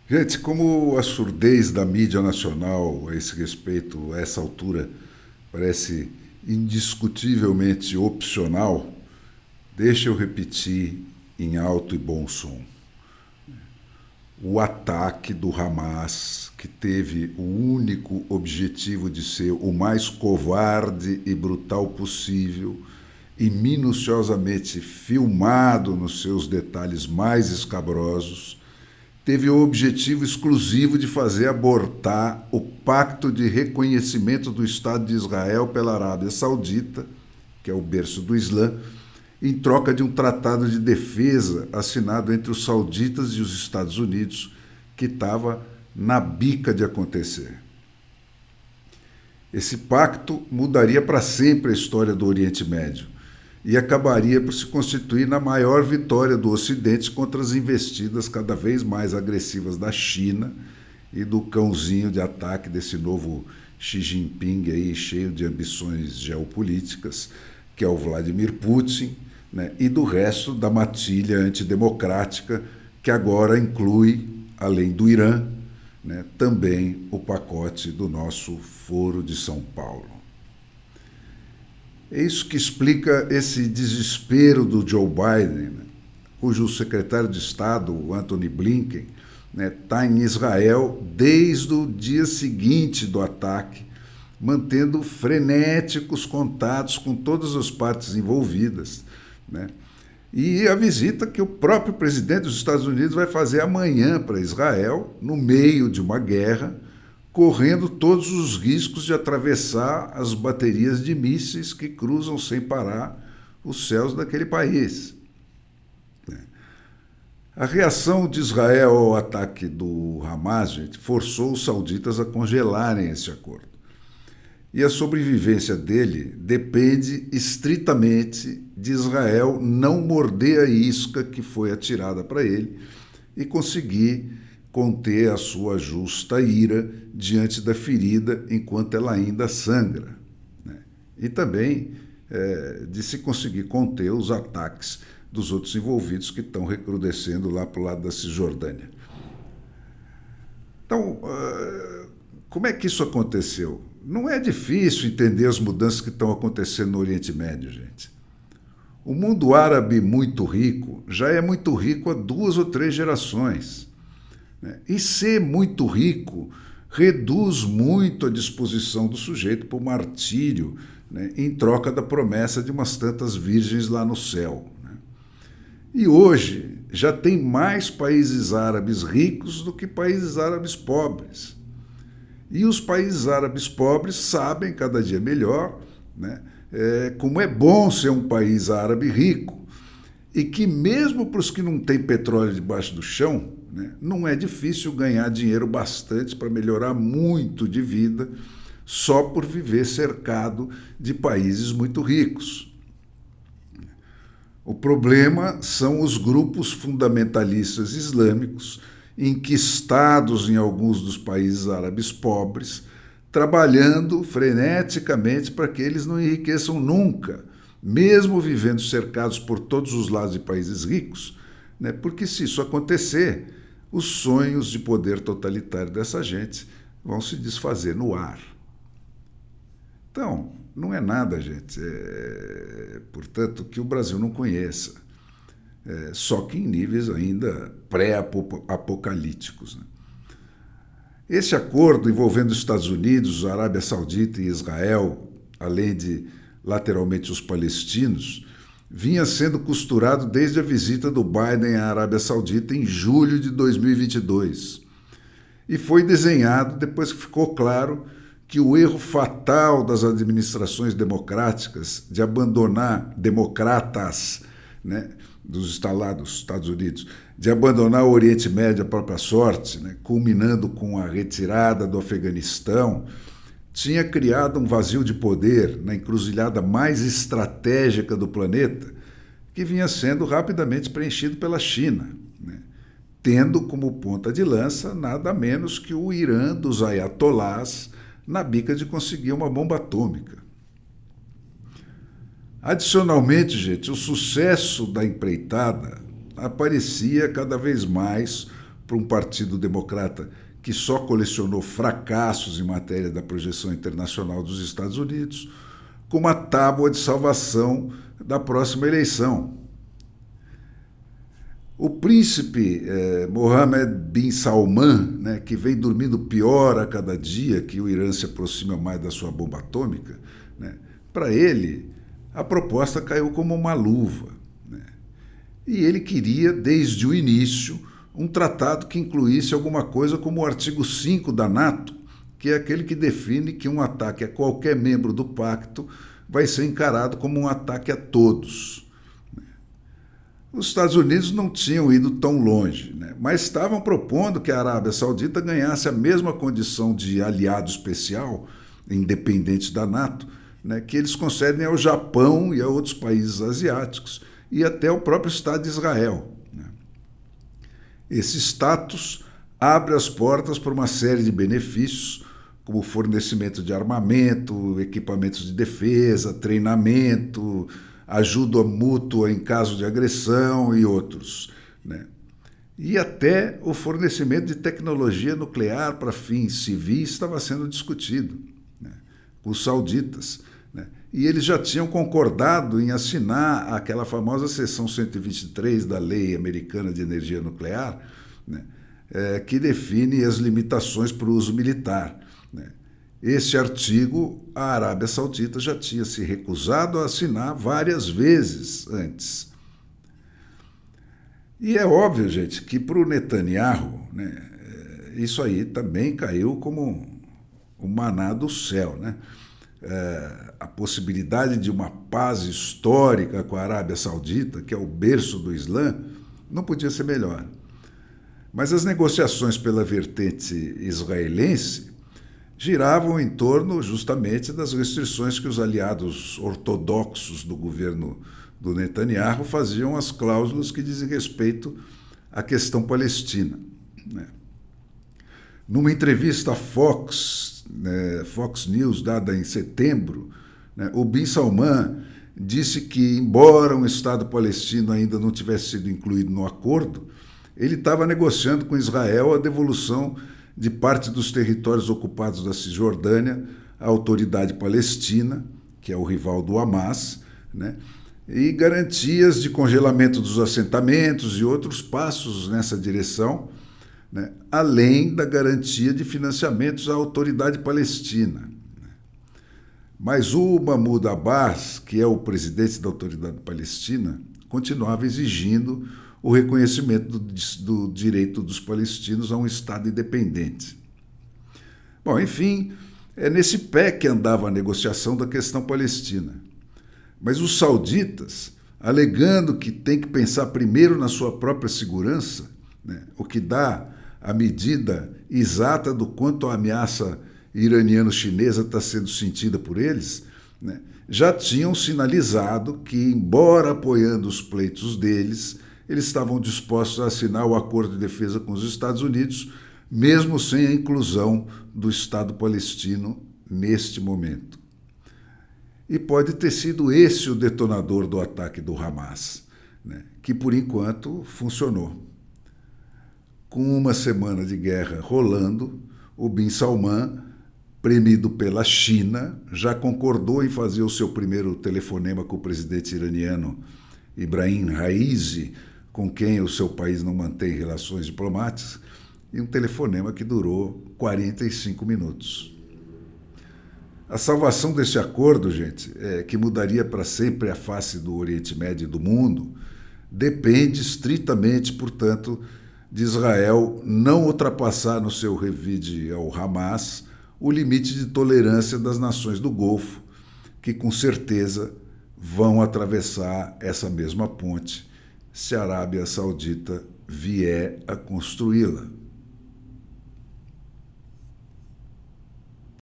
Gente, como a surdez da mídia nacional a esse respeito, a essa altura, parece indiscutivelmente opcional, deixa eu repetir em alto e bom som. O ataque do Hamas, que teve o único objetivo de ser o mais covarde e brutal possível e minuciosamente filmado nos seus detalhes mais escabrosos, teve o objetivo exclusivo de fazer abortar o pacto de reconhecimento do Estado de Israel pela Arábia Saudita, que é o berço do Islã, em troca de um tratado de defesa assinado entre os sauditas e os Estados Unidos, que estava na bica de acontecer. Esse pacto mudaria para sempre a história do Oriente Médio e acabaria por se constituir na maior vitória do Ocidente contra as investidas cada vez mais agressivas da China e do cãozinho de ataque desse novo Xi Jinping aí, cheio de ambições geopolíticas, que é o Vladimir Putin, né, e do resto da matilha antidemocrática, que agora inclui, além do Irã, né, também o pacote do nosso Foro de São Paulo. É isso que explica esse desespero do Joe Biden, né, cujo secretário de Estado, Antony Blinken, está em Israel desde o dia seguinte do ataque, mantendo frenéticos contatos com todas as partes envolvidas, né? E a visita que o próprio presidente dos Estados Unidos vai fazer amanhã para Israel, no meio de uma guerra, correndo todos os riscos de atravessar as baterias de mísseis que cruzam sem parar os céus daquele país. A reação de Israel ao ataque do Hamas, gente, forçou os sauditas a congelarem esse acordo. E a sobrevivência dele depende estritamente de Israel não morder a isca que foi atirada para ele e conseguir conter a sua justa ira diante da ferida enquanto ela ainda sangra, né? E também de se conseguir conter os ataques dos outros envolvidos que estão recrudescendo lá para o lado da Cisjordânia. Então, como é que isso aconteceu? Não é difícil entender as mudanças que estão acontecendo no Oriente Médio, gente. O mundo árabe muito rico já é muito rico há 2 ou 3 gerações, né? E ser muito rico reduz muito a disposição do sujeito para o martírio, né, em troca da promessa de umas tantas virgens lá no céu, né? E hoje já tem mais países árabes ricos do que países árabes pobres. E os países árabes pobres sabem cada dia melhor, né, como é bom ser um país árabe rico e que mesmo para os que não têm petróleo debaixo do chão, né, não é difícil ganhar dinheiro bastante para melhorar muito de vida só por viver cercado de países muito ricos. O problema são os grupos fundamentalistas islâmicos enquistados em alguns dos países árabes pobres, trabalhando freneticamente para que eles não enriqueçam nunca, mesmo vivendo cercados por todos os lados de países ricos, né? Porque se isso acontecer, os sonhos de poder totalitário dessa gente vão se desfazer no ar. Então, não é nada, gente, portanto, que o Brasil não conheça. Só que em níveis ainda pré-apocalípticos, né? Esse acordo envolvendo os Estados Unidos, a Arábia Saudita e Israel, além de lateralmente os palestinos, vinha sendo costurado desde a visita do Biden à Arábia Saudita em julho de 2022. E foi desenhado depois que ficou claro que o erro fatal das administrações democráticas de abandonar democratas, né, dos Estados Unidos, de abandonar o Oriente Médio à própria sorte, né, culminando com a retirada do Afeganistão, tinha criado um vazio de poder na encruzilhada mais estratégica do planeta, que vinha sendo rapidamente preenchido pela China, né, tendo como ponta de lança nada menos que o Irã dos ayatolás na bica de conseguir uma bomba atômica. Adicionalmente, gente, o sucesso da empreitada aparecia cada vez mais para um partido democrata que só colecionou fracassos em matéria da projeção internacional dos Estados Unidos, com uma tábua de salvação da próxima eleição. O príncipe Mohammed bin Salman, né, que vem dormindo pior a cada dia que o Irã se aproxima mais da sua bomba atômica, né, para ele a proposta caiu como uma luva. Né, e ele queria, desde o início, um tratado que incluísse alguma coisa como o artigo 5 da NATO, que é aquele que define que um ataque a qualquer membro do pacto vai ser encarado como um ataque a todos. Os Estados Unidos não tinham ido tão longe, né? Mas estavam propondo que a Arábia Saudita ganhasse a mesma condição de aliado especial, independente da NATO, né, que eles concedem ao Japão e a outros países asiáticos e até ao próprio Estado de Israel. Né? Esse status abre as portas para uma série de benefícios, como fornecimento de armamento, equipamentos de defesa, treinamento, ajuda mútua em caso de agressão e outros. Né? E até o fornecimento de tecnologia nuclear para fins civis estava sendo discutido, né, com os sauditas. Né? E eles já tinham concordado em assinar aquela famosa seção 123 da Lei Americana de Energia Nuclear, né, que define as limitações para o uso militar. Né? Esse artigo, a Arábia Saudita já tinha se recusado a assinar várias vezes antes. E é óbvio, gente, que para o Netanyahu, né, isso aí também caiu como um maná do céu. Né? A possibilidade de uma paz histórica com a Arábia Saudita, que é o berço do Islã, não podia ser melhor. Mas as negociações pela vertente israelense giravam em torno justamente das restrições que os aliados ortodoxos do governo do Netanyahu faziam às cláusulas que dizem respeito à questão palestina. Né? Numa entrevista à Fox News, dada em setembro, né, o bin Salman disse que, embora um Estado palestino ainda não tivesse sido incluído no acordo, ele estava negociando com Israel a devolução de parte dos territórios ocupados da Cisjordânia à autoridade palestina, que é o rival do Hamas, né, e garantias de congelamento dos assentamentos e outros passos nessa direção, né, além da garantia de financiamentos à autoridade palestina. Mas o Mahmoud Abbas, que é o presidente da autoridade palestina, continuava exigindo o reconhecimento do direito dos palestinos a um Estado independente. Bom, enfim, é nesse pé que andava a negociação da questão palestina. Mas os sauditas, alegando que tem que pensar primeiro na sua própria segurança, né, o que dá a medida exata do quanto a ameaça iraniano-chinesa está sendo sentida por eles, né, já tinham sinalizado que, embora apoiando os pleitos deles, eles estavam dispostos a assinar o acordo de defesa com os Estados Unidos, mesmo sem a inclusão do Estado palestino neste momento. E pode ter sido esse o detonador do ataque do Hamas, né, que, por enquanto, funcionou. Com uma semana de guerra rolando, o bin Salman, premido pela China, já concordou em fazer o seu primeiro telefonema com o presidente iraniano Ibrahim Raisi, com quem o seu país não mantém relações diplomáticas, e um telefonema que durou 45 minutos. A salvação desse acordo, gente, que mudaria para sempre a face do Oriente Médio e do mundo, depende estritamente, portanto, de Israel não ultrapassar no seu revide ao Hamas o limite de tolerância das nações do Golfo, que com certeza vão atravessar essa mesma ponte se a Arábia Saudita vier a construí-la.